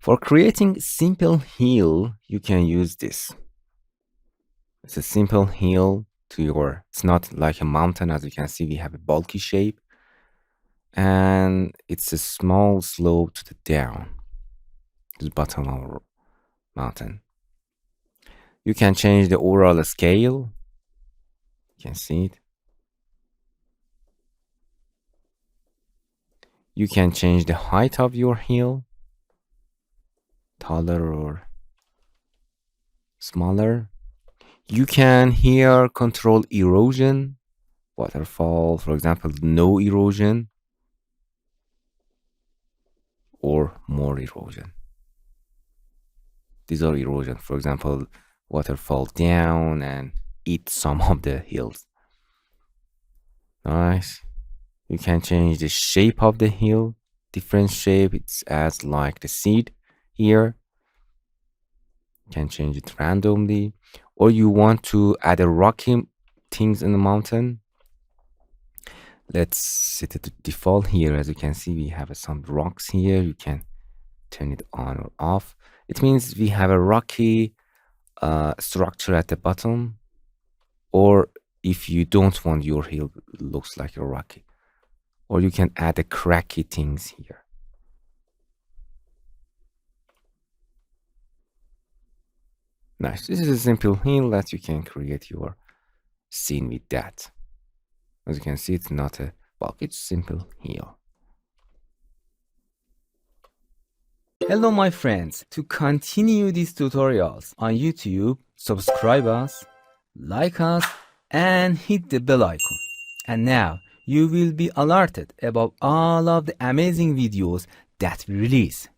For creating simple hill, you can use this. It's a simple hill it's not like a mountain. As you can see, we have a bulky shape. And it's a small slope to the down, to the bottom of our mountain. You can change the overall scale. You can see it. You can change the height of your hill, taller or smaller. You can here control erosion, waterfall, for example, no erosion or more erosion. These are erosion, for example, waterfall down and eat some of the hills. Nice. You can change the shape of the hill, different shape. It's as like the seed here. You can change it randomly, or you want to add a rocky things in the mountain. Let's set it to default here. As you can see, we have some rocks here. You can turn it on or off. It means we have a rocky structure at the bottom, or if you don't want your hill looks like a rocky, or you can add a cracky things here. Nice. This is a simple hill that you can create your scene with that. As you can see, it's not a bulk, it's simple hill. Hello my friends, to continue these tutorials on YouTube, subscribe us, like us, and hit the bell icon. And now you will be alerted about all of the amazing videos that we release.